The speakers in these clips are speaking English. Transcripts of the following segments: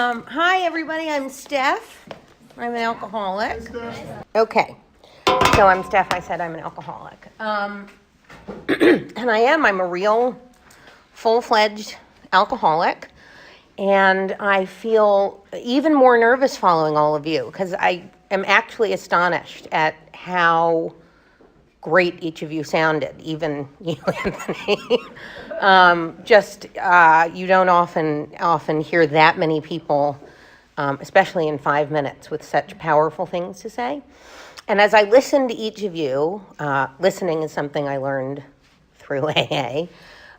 Hi, everybody. I'm Steph. I'm an alcoholic. Okay. So I'm Steph. I said I'm an alcoholic. And I'm a real full-fledged alcoholic. And I feel even more nervous following all of you because I am actually astonished at how great each of you sounded, even you, Anthony. You don't often hear that many people, especially in 5 minutes, with such powerful things to say. And as I listened to each of you, listening is something I learned through AA.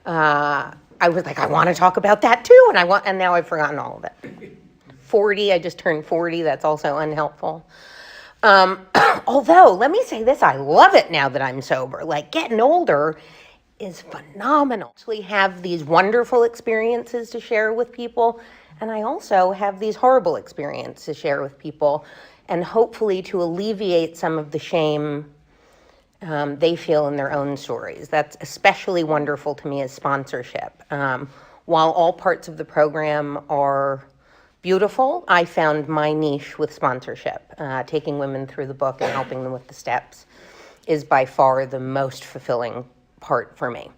I was like, I want to talk about that too, and now I've forgotten all of it. 40, I just turned 40. That's also unhelpful. Although, let me say this, I love it now that I'm sober. Like, getting older is phenomenal. I actually have these wonderful experiences to share with people, and I also have these horrible experiences to share with people, and hopefully to alleviate some of the shame they feel in their own stories. That's especially wonderful to me as sponsorship. While all parts of the program are beautiful, I found my niche with sponsorship. Taking women through the book and helping them with the steps is by far the most fulfilling part for me.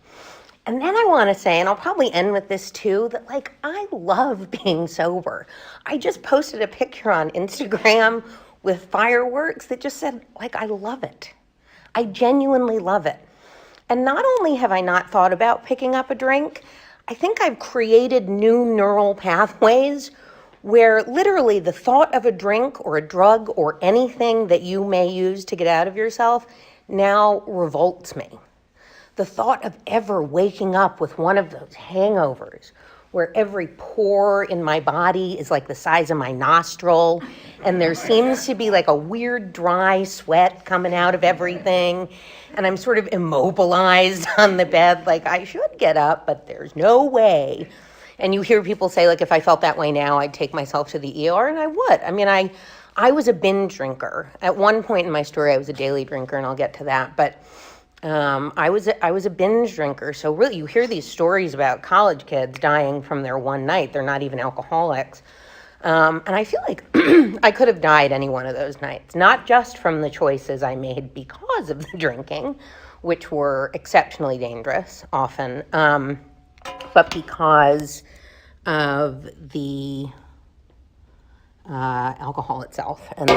And then I want to say, and I'll probably end with this too, that I love being sober. I just posted a picture on Instagram with fireworks that just said, I love it. I genuinely love it. And not only have I not thought about picking up a drink, I think I've created new neural pathways where literally the thought of a drink or a drug or anything that you may use to get out of yourself now revolts me. The thought of ever waking up with one of those hangovers where every pore in my body is like the size of my nostril, and there seems to be like a weird dry sweat coming out of everything, and I'm sort of immobilized on the bed, like I should get up, but there's no way. And you hear people say, if I felt that way now, I'd take myself to the ER, and I would. I mean, I was a binge drinker. At one point in my story, I was a daily drinker, and I'll get to that, but I was a binge drinker. So really, you hear these stories about college kids dying from their one night. They're not even alcoholics. And I feel like I could have died any one of those nights, not just from the choices I made because of the drinking, which were exceptionally dangerous often, but because of the alcohol itself and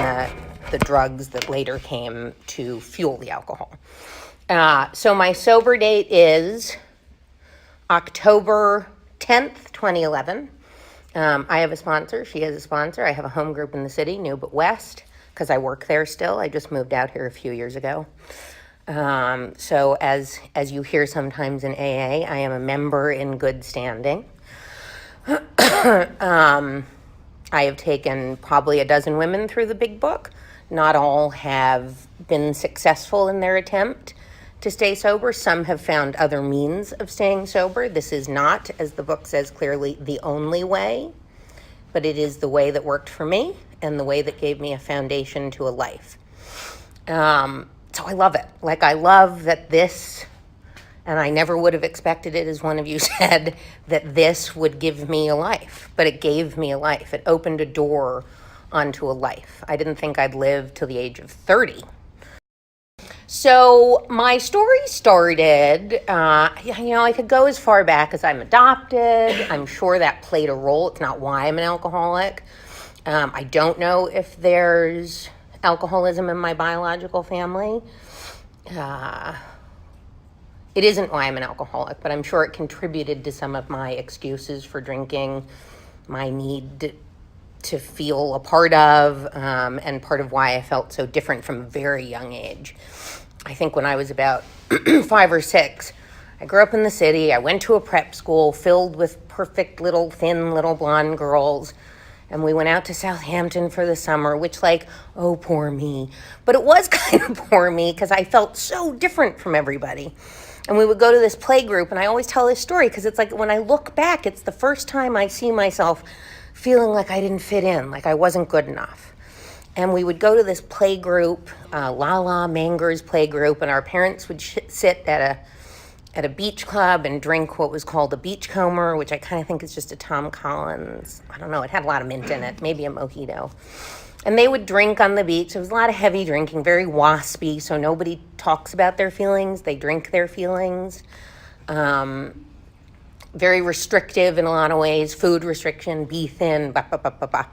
the drugs that later came to fuel the alcohol. So my sober date is October 10th, 2011. I have a sponsor. She has a sponsor. I have a home group in the city, New But West, because I work there still. I just moved out here a few years ago. So as you hear sometimes in AA, I am a member in good standing. I have taken probably a dozen women through the big book. Not all have been successful in their attempt to stay sober. Some have found other means of staying sober. This is not, as the book says clearly, the only way, but it is the way that worked for me and the way that gave me a foundation to a life. So I love it. I love that this, and I never would have expected it, as one of you said, that this would give me a life, but it gave me a life. It opened a door onto a life. I didn't think I'd live till the age of 30. So my story started, I could go as far back as I'm adopted. I'm sure that played a role. It's not why I'm an alcoholic. I don't know if there's alcoholism in my biological family. It isn't why I'm an alcoholic, but I'm sure it contributed to some of my excuses for drinking, my need to feel a part of, and part of why I felt so different from a very young age. I think when I was about 5 or 6, I grew up in the city. I went to a prep school filled with perfect thin little blonde girls. And we went out to Southampton for the summer, which oh, poor me. But it was kind of poor me because I felt so different from everybody. And we would go to this play group, and I always tell this story because it's when I look back, it's the first time I see myself feeling like I didn't fit in, like I wasn't good enough. And we would go to this play group, Lala Manger's play group, and our parents would sit at at a beach club and drink what was called a beachcomber, which I kind of think is just a Tom Collins. I don't know. It had a lot of mint in it, maybe a mojito. And they would drink on the beach. There was a lot of heavy drinking, very waspy, so nobody talks about their feelings. They drink their feelings. Very restrictive in a lot of ways, food restriction, be thin, blah, blah, blah, blah, blah.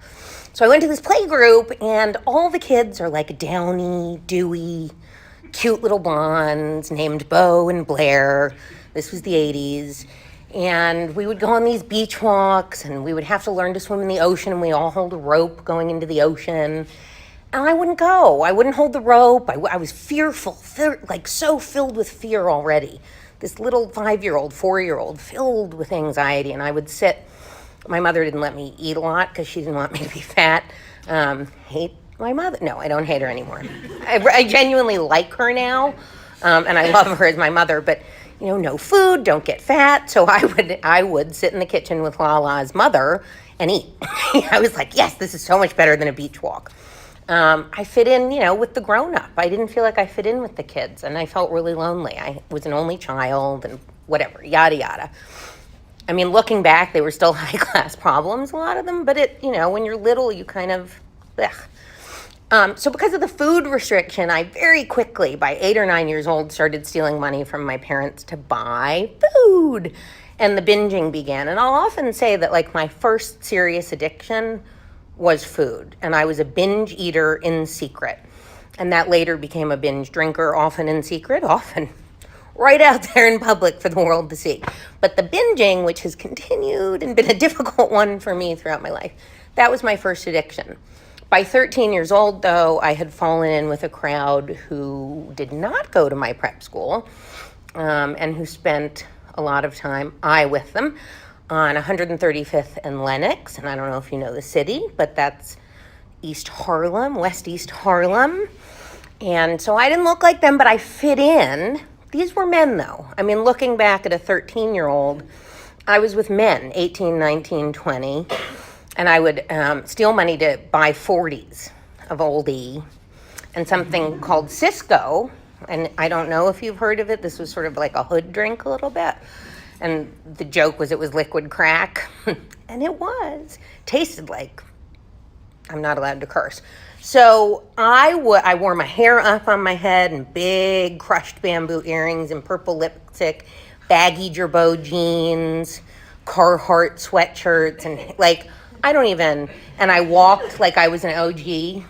So I went to this play group, and all the kids are like downy, dewy, cute little blondes named Bo and Blair. This was the 80s. And we would go on these beach walks, and we would have to learn to swim in the ocean, and we all hold a rope going into the ocean. And I wouldn't go. I wouldn't hold the rope. I was fearful, like so filled with fear already. This little 5-year-old, 4-year-old, filled with anxiety, and I would sit. My mother didn't let me eat a lot because she didn't want me to be fat. Hate my mother. No, I don't hate her anymore. I genuinely like her now, and I love her as my mother, but no food, don't get fat. So I would sit in the kitchen with Lala's mother and eat. I was like, yes, this is so much better than a beach walk. I fit in, with the grown-up. I didn't feel like I fit in with the kids, and I felt really lonely. I was an only child and whatever, yada, yada. I mean, looking back, they were still high-class problems, a lot of them, but when you're little, you kind of, so because of the food restriction, I very quickly, by 8 or 9 years old, started stealing money from my parents to buy food, and the binging began. And I'll often say that, my first serious addiction was food, and I was a binge eater in secret, and that later became a binge drinker, often in secret, often right out there in public for the world to see. But the binging, which has continued and been a difficult one for me throughout my life, that was my first addiction. By 13 years old, though, I had fallen in with a crowd who did not go to my prep school, and who spent a lot of time, I with them, on 135th and Lenox, and I don't know if you know the city, but that's East Harlem, West East Harlem. And so I didn't look like them, but I fit in. These were men, though. I mean, looking back at a 13-year-old, I was with men, 18, 19, 20, and I would steal money to buy 40s of Old E and something called Cisco, and I don't know if you've heard of it. This was sort of like a hood drink a little bit. And the joke was it was liquid crack, and it was. Tasted like, I'm not allowed to curse. So I wore my hair up on my head and big crushed bamboo earrings and purple lipstick, baggy Gerbeau jeans, Carhartt sweatshirts, and and I walked like I was an OG.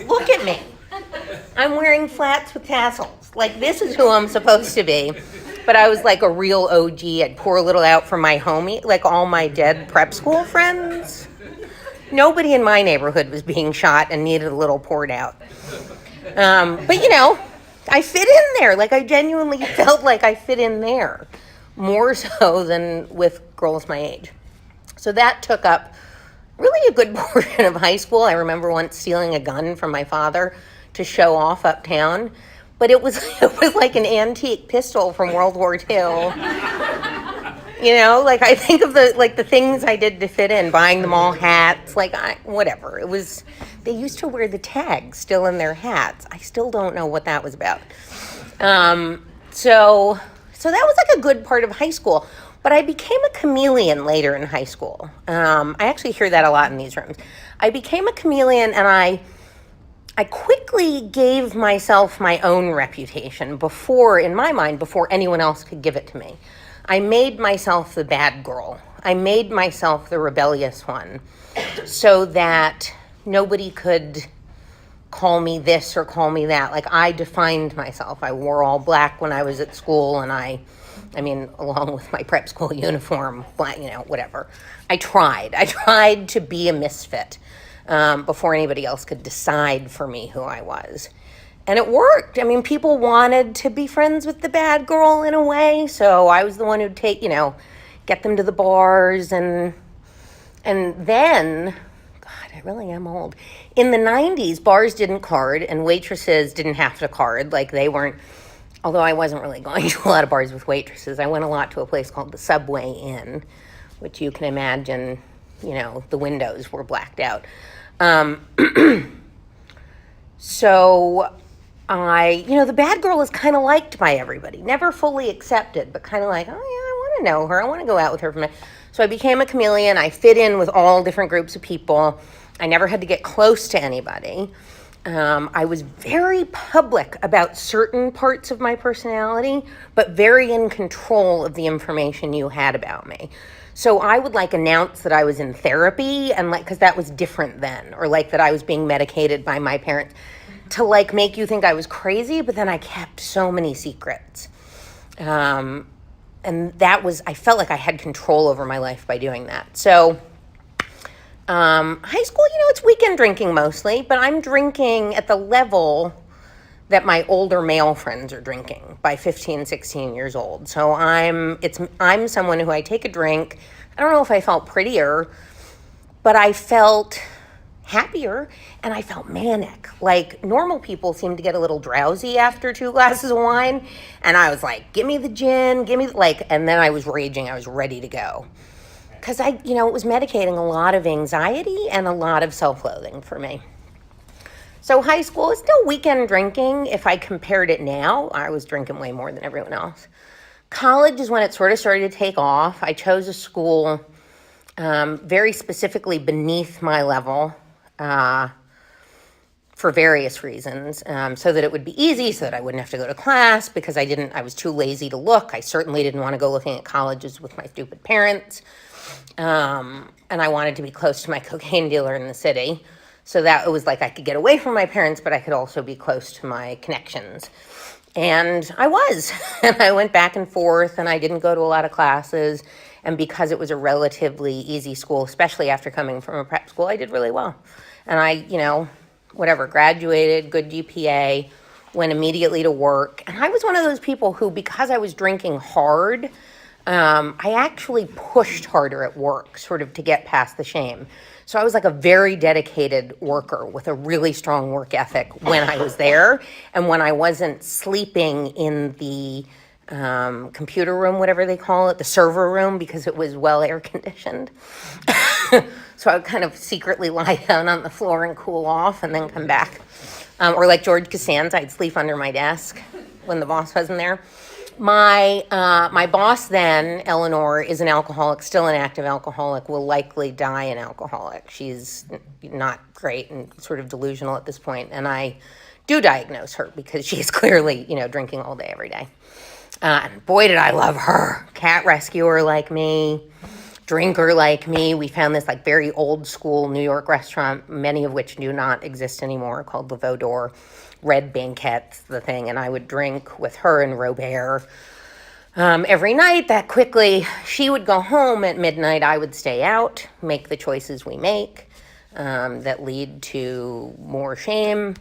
Look at me. I'm wearing flats with tassels. This is who I'm supposed to be. But I was like a real OG. I'd pour a little out for my homie, like all my dead prep school friends. Nobody in my neighborhood was being shot and needed a little poured out. But I fit in there. I genuinely felt like I fit in there, more so than with girls my age. So that took up really a good portion of high school. I remember once stealing a gun from my father to show off uptown. But it was like an antique pistol from World War II. I think of the things I did to fit in, buying them all hats, whatever. It was, they used to wear the tags still in their hats. I still don't know what that was about. So that was a good part of high school. But I became a chameleon later in high school. I actually hear that a lot in these rooms. I became a chameleon, and I quickly gave myself my own reputation in my mind, before anyone else could give it to me. I made myself the bad girl. I made myself the rebellious one so that nobody could call me this or call me that. I defined myself. I wore all black when I was at school, and I mean, along with my prep school uniform, whatever. I tried to be a misfit. Before anybody else could decide for me who I was. And it worked. I mean, people wanted to be friends with the bad girl in a way, so I was the one who'd get them to the bars, and then, God, I really am old. In the 90s, bars didn't card, and waitresses didn't have to card, they weren't, although I wasn't really going to a lot of bars with waitresses. I went a lot to a place called the Subway Inn, which you can imagine, the windows were blacked out. So the bad girl is kind of liked by everybody, never fully accepted, but kind of like, oh yeah, I want to know her. I want to go out with her. So I became a chameleon. I fit in with all different groups of people. I never had to get close to anybody. I was very public about certain parts of my personality, but very in control of the information you had about me. So I would announce that I was in therapy and because that was different then, or that I was being medicated by my parents to make you think I was crazy, but then I kept so many secrets. And I felt like I had control over my life by doing that. So high school, it's weekend drinking mostly, but I'm drinking at the level that my older male friends are drinking by 15, 16 years old. So I'm someone who I take a drink. I don't know if I felt prettier, but I felt happier and I felt manic. Normal people seem to get a little drowsy after 2 glasses of wine. And I was like, give me the gin, and then I was raging. I was ready to go. Because it was medicating a lot of anxiety and a lot of self-loathing for me. So high school is still weekend drinking. If I compared it now, I was drinking way more than everyone else. College is when it sort of started to take off. I chose a school very specifically beneath my level for various reasons, so that it would be easy, so that I wouldn't have to go to class because I was too lazy to look. I certainly didn't want to go looking at colleges with my stupid parents. And I wanted to be close to my cocaine dealer in the city. So that it was I could get away from my parents, but I could also be close to my connections. And I was. And I went back and forth, and I didn't go to a lot of classes. And because it was a relatively easy school, especially after coming from a prep school, I did really well. And I, graduated, good GPA, went immediately to work. And I was one of those people who, because I was drinking hard, I actually pushed harder at work, sort of to get past the shame. So I was a very dedicated worker with a really strong work ethic when I was there, and when I wasn't sleeping in the computer room, whatever they call it, the server room, because it was well air conditioned. So I would kind of secretly lie down on the floor and cool off and then come back. Or like George Costanza, I'd sleep under my desk when the boss wasn't there. My boss then, Eleanor, is an alcoholic, still an active alcoholic, will likely die an alcoholic. She's not great and sort of delusional at this point, and I do diagnose her because she's clearly, drinking all day, every day. And boy, did I love her. Cat rescuer like me, drinker like me. We found this very old school New York restaurant, many of which do not exist anymore, called the Vaudor. Red banquettes, the thing, and I would drink with her and Robert every night. That quickly, she would go home at midnight, I would stay out, make the choices we make that lead to more shame,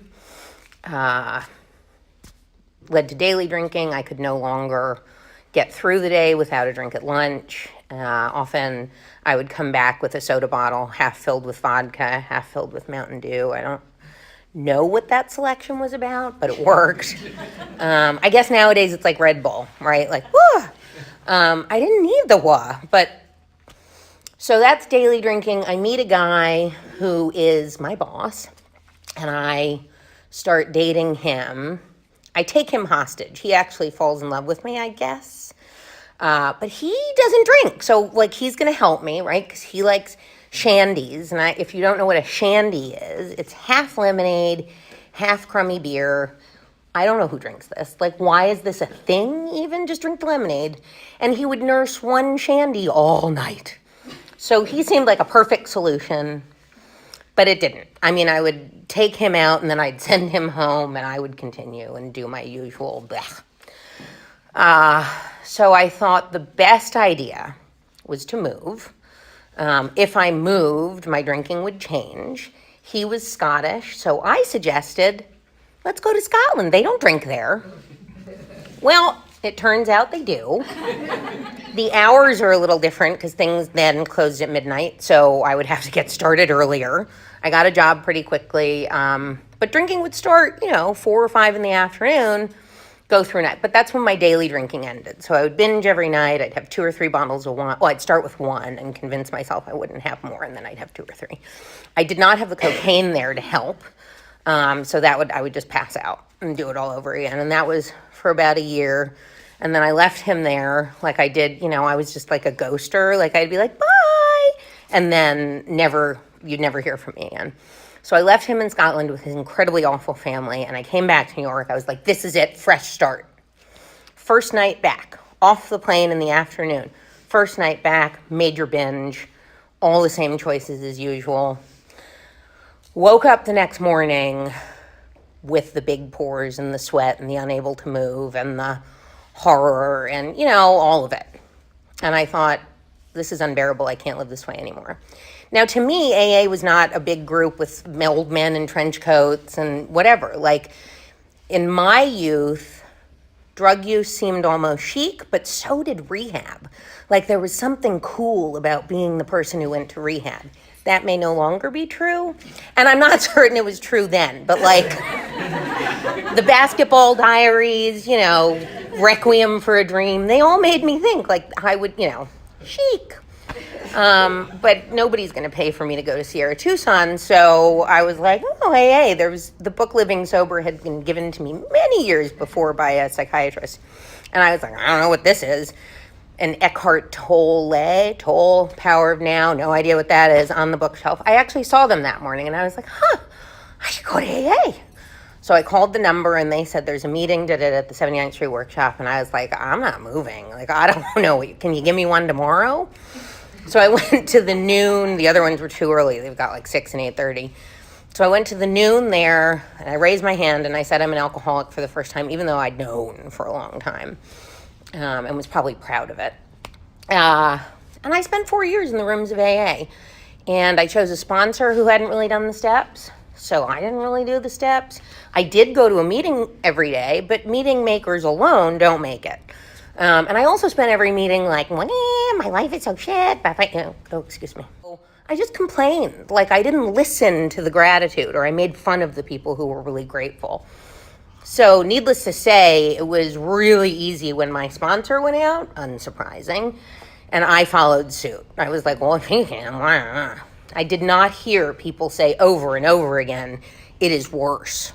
led to daily drinking. I could no longer get through the day without a drink at lunch. Often I would come back with a soda bottle, half filled with vodka, half filled with Mountain Dew. I don't know what that selection was about, but it worked. I guess nowadays it's Red Bull, right? Whoa! I didn't need the wah, but so that's daily drinking. I meet a guy who is my boss, and I start dating him. I take him hostage. He actually falls in love with me, I guess. But he doesn't drink, so he's gonna help me, right? Because he likes shandies, and if you don't know what a shandy is, it's half lemonade, half crummy beer. I don't know who drinks this. Why is this a thing even? Just drink the lemonade. And he would nurse one shandy all night. So he seemed like a perfect solution, but it didn't. I mean, I would take him out, and then I'd send him home, and I would continue and do my usual blech. So I thought the best idea was to move. If I moved, my drinking would change. He was Scottish, so I suggested, let's go to Scotland. They don't drink there. Well, it turns out they do. The hours are a little different because things then closed at midnight, so I would have to get started earlier. I got a job pretty quickly, but drinking would start, 4 or 5 in the afternoon, go through night. But that's when my daily drinking ended. So I would binge every night. I'd have 2 or 3 bottles of wine. Well, I'd start with 1 and convince myself I wouldn't have more, and then I'd have 2 or 3. I did not have the cocaine there to help. So I would just pass out and do it all over again. And that was for about a year. And then I left him there like I did, I was just like a ghoster. Like I'd be like, bye. And then you'd never hear from me again. So I left him in Scotland with his incredibly awful family. And I came back to New York. I was like, this is it, fresh start. First night back, off the plane in the afternoon. First night back, major binge, all the same choices as usual. Woke up the next morning with the big pores and the sweat and the unable to move and the horror and, all of it. And I thought, this is unbearable. I can't live this way anymore. Now, to me, AA was not a big group with old men in trench coats and whatever. Like, in my youth, drug use seemed almost chic, but so did rehab. Like, there was something cool about being the person who went to rehab. That may no longer be true. And I'm not certain it was true then, but like the Basketball Diaries, Requiem for a Dream, they all made me think like I would, chic. But nobody's going to pay for me to go to Sierra Tucson. So I was like, oh, hey, there was the book Living Sober had been given to me many years before by a psychiatrist. And I was like, I don't know what this is. And Eckhart Tolle, Power of Now, no idea what that is, on the bookshelf. I actually saw them that morning, and I was like, I should go to AA. So I called the number, and they said, there's a meeting at the 79th Street Workshop, and I was like, I'm not moving. Like, I don't know. Can you give me one tomorrow? So I went to the noon. The other ones were too early. They've got like 6 and 8:30. So I went to the noon there, and I raised my hand, and I said I'm an alcoholic for the first time, even though I'd known for a long time. And was probably proud of it. And I spent 4 years in the rooms of AA. And I chose a sponsor who hadn't really done the steps, so I didn't really do the steps. I did go to a meeting every day, but meeting makers alone don't make it. And I also spent every meeting like, my life is so shit. But excuse me. I just complained. Like, I didn't listen to the gratitude, or I made fun of the people who were really grateful. So needless to say, it was really easy when my sponsor went out, unsurprising, and I followed suit. I was like, well, if he can, why not? I did not hear people say over and over again, it is worse.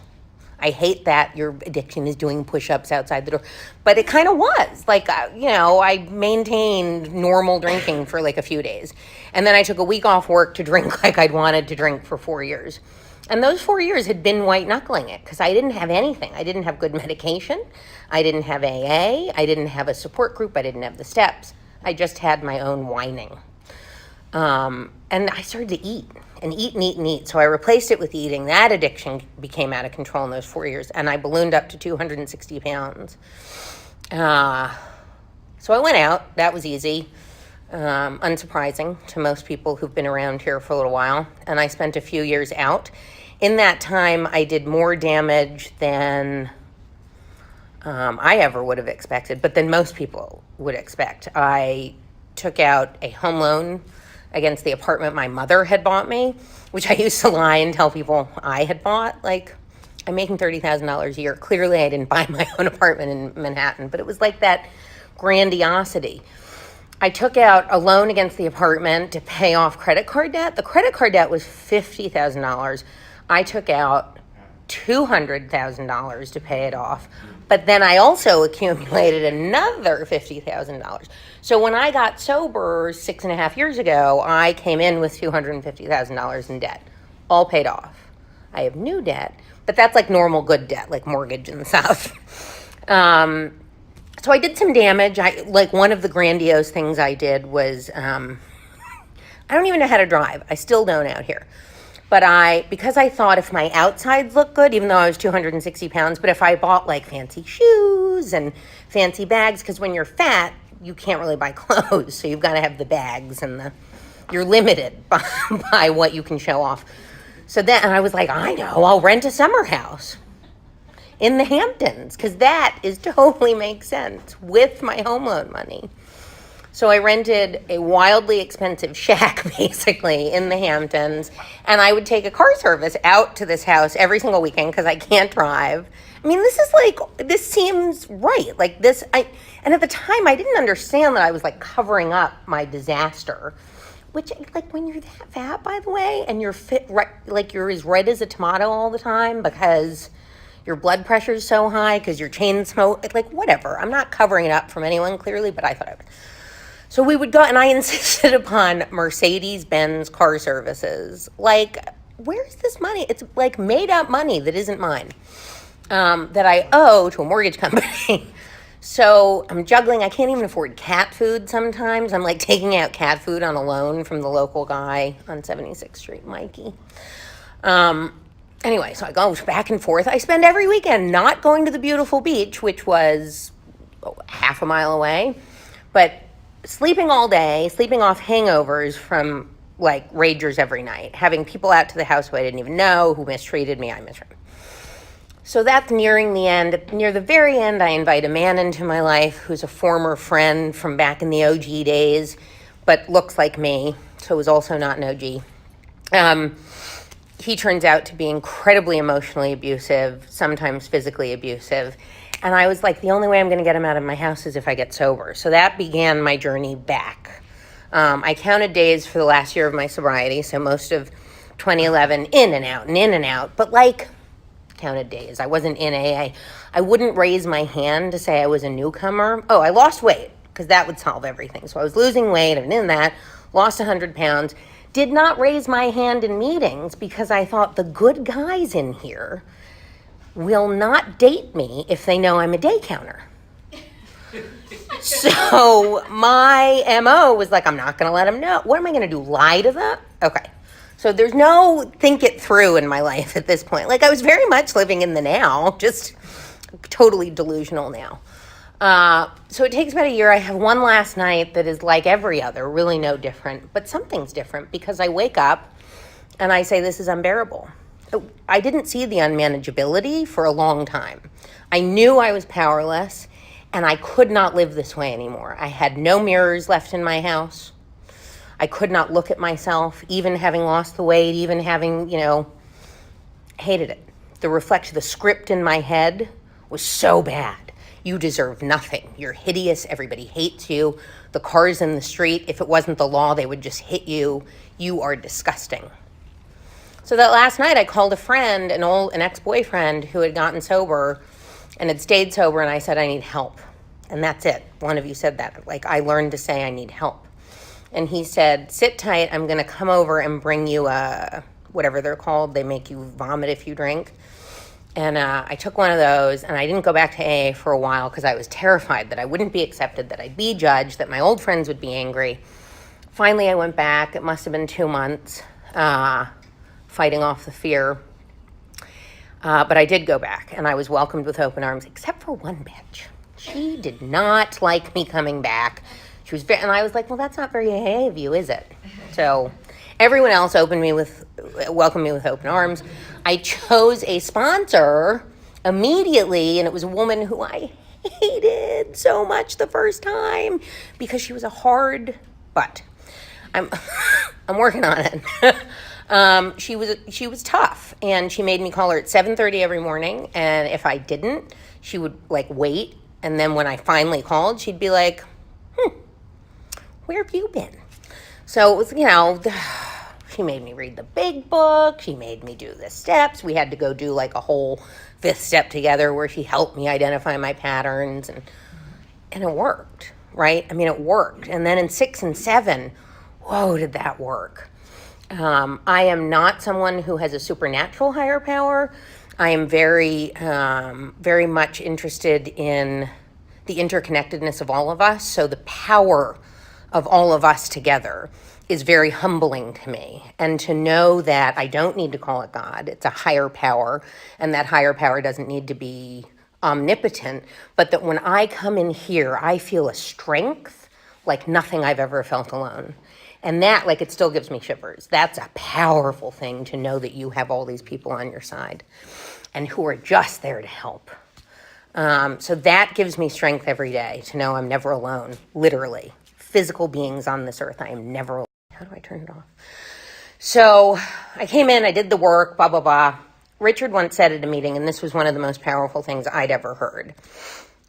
I hate that your addiction is doing push-ups outside the door. But it kind of was. Like, I maintained normal drinking for like a few days. And then I took a week off work to drink like I'd wanted to drink for 4 years. And those 4 years had been white-knuckling it because I didn't have anything. I didn't have good medication. I didn't have AA. I didn't have a support group. I didn't have the steps. I just had my own whining. And I started to eat and eat and eat and eat. So I replaced it with eating. That addiction became out of control in those 4 years. And I ballooned up to 260 pounds. So I went out. That was easy. Unsurprising to most people who've been around here for a little while. And I spent a few years out. In that time, I did more damage than I ever would have expected, but than most people would expect. I took out a home loan against the apartment my mother had bought me, which I used to lie and tell people I had bought. Like, I'm making $30,000 a year. Clearly, I didn't buy my own apartment in Manhattan, but it was like that grandiosity. I took out a loan against the apartment to pay off credit card debt. The credit card debt was $50,000. I took out $200,000 to pay it off. But then I also accumulated another $50,000. So when I got sober 6.5 years ago, I came in with $250,000 in debt, all paid off. I have new debt, but that's like normal good debt, like mortgage and stuff. So I did some damage. One of the grandiose things I did was, I don't even know how to drive. I still don't out here. But because I thought if my outsides looked good, even though I was 260 pounds, but if I bought like fancy shoes and fancy bags, because when you're fat, you can't really buy clothes. So you've got to have the bags and you're limited by what you can show off. So then I was like, I know, I'll rent a summer house in the Hamptons, because that totally makes sense with my home loan money. So I rented a wildly expensive shack, basically, in the Hamptons, and I would take a car service out to this house every single weekend because I can't drive. I mean, this seems right. And at the time, I didn't understand that I was like covering up my disaster. which, like, when you're that fat, by the way, and you're fit, right, like, you're as red as a tomato all the time because your blood pressure is so high because you're chain smoke, like, whatever. I'm not covering it up from anyone, clearly, but I thought I would. So we would go, and I insisted upon Mercedes-Benz car services. Like, where's this money? It's, like, made-up money that isn't mine, that I owe to a mortgage company. So I'm juggling. I can't even afford cat food sometimes. I'm, like, taking out cat food on a loan from the local guy on 76th Street, Mikey. Anyway, so I go back and forth. I spend every weekend not going to the beautiful beach, which was half a mile away, but sleeping all day, sleeping off hangovers from, like, ragers every night, having people out to the house who I didn't even know, who mistreated me, I mistreated. So that's nearing the end. Near the very end, I invite a man into my life who's a former friend from back in the OG days, but looks like me, so is also not an OG. He turns out to be incredibly emotionally abusive, sometimes physically abusive. And I was like, the only way I'm going to get him out of my house is if I get sober. So that began my journey back. I counted days for the last year of my sobriety, so most of 2011, in and out and in and out. But, like, counted days. I wasn't in AA. I wouldn't raise my hand to say I was a newcomer. Oh, I lost weight, because that would solve everything. So I was losing weight, and in that, lost 100 pounds. Did not raise my hand in meetings because I thought the good guys in here will not date me if they know I'm a day counter. So my MO was like, I'm not going to let them know. What am I going to do, lie to them? Okay. So there's no think it through in my life at this point. Like, I was very much living in the now, just totally delusional now. So it takes about a year. I have one last night that is like every other, really no different, but something's different because I wake up and I say, this is unbearable. I didn't see the unmanageability for a long time. I knew I was powerless and I could not live this way anymore. I had no mirrors left in my house. I could not look at myself, even having lost the weight, even having, hated it. The script in my head was so bad. You deserve nothing. You're hideous. Everybody hates you. The cars in the street, if it wasn't the law, they would just hit you. You are disgusting. So that last night I called a friend, an ex-boyfriend who had gotten sober and had stayed sober, and I said, I need help. And that's it. One of you said that. Like, I learned to say I need help. And he said, sit tight. I'm going to come over and bring you whatever they're called. They make you vomit if you drink. And I took one of those, and I didn't go back to AA for a while because I was terrified that I wouldn't be accepted, that I'd be judged, that my old friends would be angry. Finally, I went back. It must have been 2 months, fighting off the fear. But I did go back, and I was welcomed with open arms, except for one bitch. She did not like me coming back. She was and I was like, well, that's not very AA of you, is it? So everyone else welcomed me with open arms. I chose a sponsor immediately, and it was a woman who I hated so much the first time because she was a hard butt. I'm working on it. She was tough, and she made me call her at 7:30 every morning, and if I didn't, she would, like, wait, and then when I finally called, she'd be like, where have you been? So it was, she made me read the big book. She made me do the steps. We had to go do, like, a whole 5th step together where she helped me identify my patterns, and it worked, right? I mean, it worked. And then in 6 and 7, whoa, did that work. I am not someone who has a supernatural higher power. I am very, very much interested in the interconnectedness of all of us. So the power of all of us together is very humbling to me. And to know that I don't need to call it God, it's a higher power, and that higher power doesn't need to be omnipotent, but that when I come in here, I feel a strength like nothing I've ever felt alone. And that, like, it still gives me shivers. That's a powerful thing to know that you have all these people on your side and who are just there to help. So that gives me strength every day to know I'm never alone, literally. Physical beings on this earth, I am never alone. How do I turn it off? So I came in, I did the work, blah, blah, blah. Richard once said at a meeting, and this was one of the most powerful things I'd ever heard,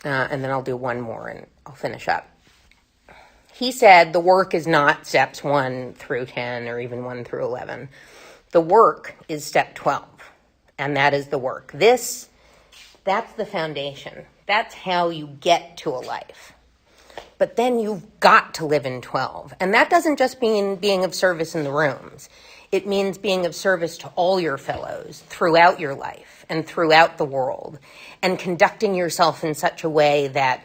and then I'll do one more and I'll finish up. he said the work is not steps 1 through 10 or even 1 through 11. The work is step 12, and that is the work. That's the foundation. That's how you get to a life. But then you've got to live in 12. And that doesn't just mean being of service in the rooms. It means being of service to all your fellows throughout your life and throughout the world, and conducting yourself in such a way that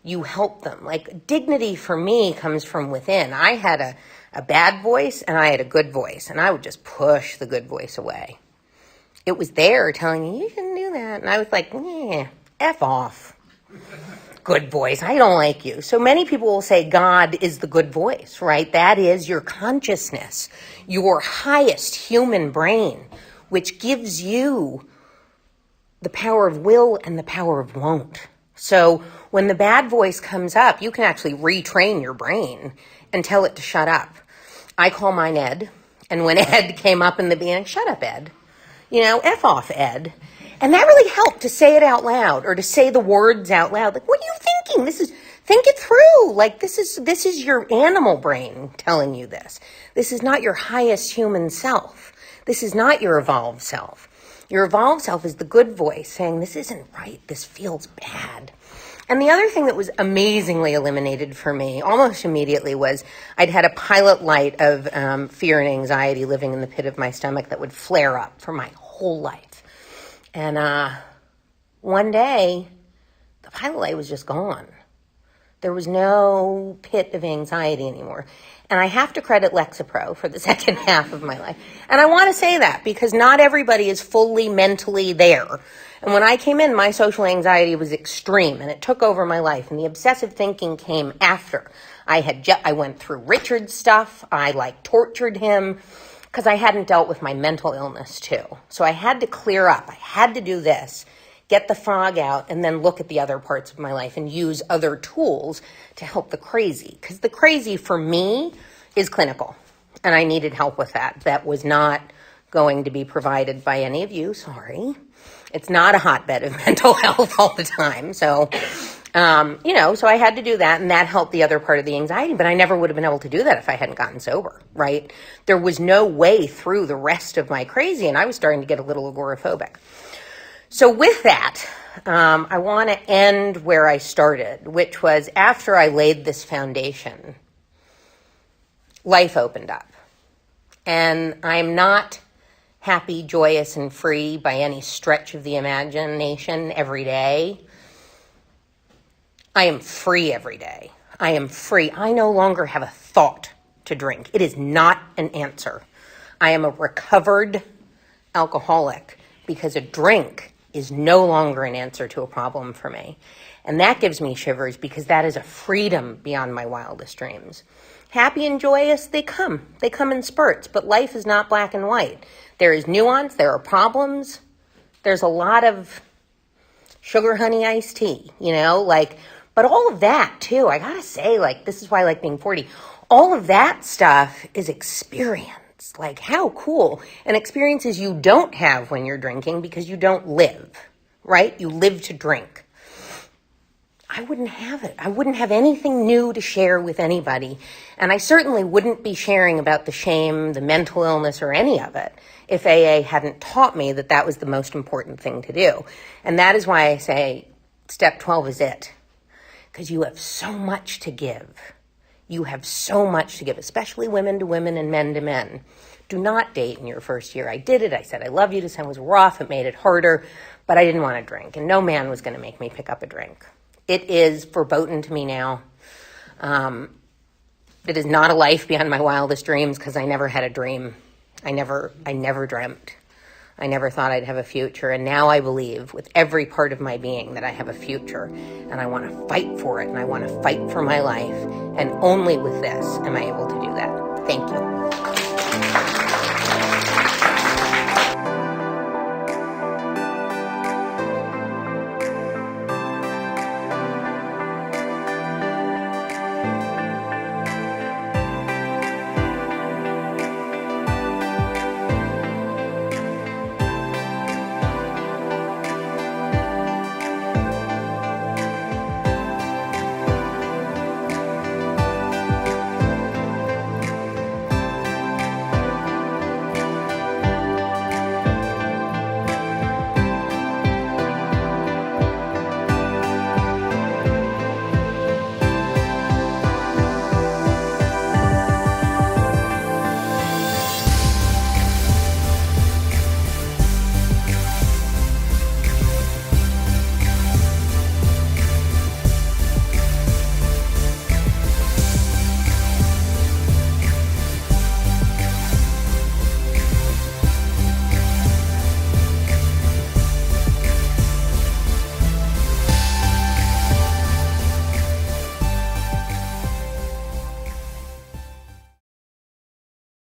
you help them. Like, dignity for me comes from within. I had a bad voice and I had a good voice, and I would just push the good voice away. It was there telling you shouldn't do that. And I was like, F off. Good voice. I don't like you. So many people will say God is the good voice, right? That is your consciousness, your highest human brain, which gives you the power of will and the power of won't. So when the bad voice comes up, you can actually retrain your brain and tell it to shut up. I call mine Ed. And when Ed came up in the beginning, shut up, Ed. F off, Ed. And that really helped to say it out loud, or to say the words out loud. Like, what are you thinking? Think it through. Like, this is your animal brain telling you this. This is not your highest human self. This is not your evolved self. Your evolved self is the good voice saying, this isn't right. This feels bad. And the other thing that was amazingly eliminated for me almost immediately was I'd had a pilot light of fear and anxiety living in the pit of my stomach that would flare up for my whole life. And one day, the pilot light was just gone. There was no pit of anxiety anymore. And I have to credit Lexapro for the second half of my life. And I want to say that because not everybody is fully mentally there. And when I came in, my social anxiety was extreme, and it took over my life. And the obsessive thinking came after. I went through Richard's stuff. I tortured him, because I hadn't dealt with my mental illness too. So I had to clear up. I had to do this, get the fog out, and then look at the other parts of my life and use other tools to help the crazy. Because the crazy for me is clinical, and I needed help with that. That was not going to be provided by any of you, sorry. It's not a hotbed of mental health all the time. So so I had to do that, and that helped the other part of the anxiety, but I never would have been able to do that if I hadn't gotten sober, right? There was no way through the rest of my crazy, and I was starting to get a little agoraphobic. So with that, I want to end where I started, which was after I laid this foundation, life opened up. And I'm not happy, joyous, and free by any stretch of the imagination every day. I am free every day. I am free. I no longer have a thought to drink. It is not an answer. I am a recovered alcoholic because a drink is no longer an answer to a problem for me. And that gives me shivers because that is a freedom beyond my wildest dreams. Happy and joyous, they come in spurts, but life is not black and white. There is nuance, there are problems. There's a lot of sugar, honey, iced tea, but all of that too, I gotta say, this is why I like being 40. All of that stuff is experience. How cool. And experiences you don't have when you're drinking because you don't live, right? You live to drink. I wouldn't have it. I wouldn't have anything new to share with anybody. And I certainly wouldn't be sharing about the shame, the mental illness, or any of it if AA hadn't taught me that that was the most important thing to do. And that is why I say step 12 is it. Because you have so much to give. You have so much to give, especially women to women and men to men. Do not date in your first year. I did it. I said, I love you. This time was rough. It made it harder, but I didn't want to drink. And no man was going to make me pick up a drink. It is verboten to me now. It is not a life beyond my wildest dreams because I never had a dream. I never dreamt. I never thought I'd have a future, and now I believe with every part of my being that I have a future, and I want to fight for it, and I want to fight for my life, and only with this am I able to do that. Thank you.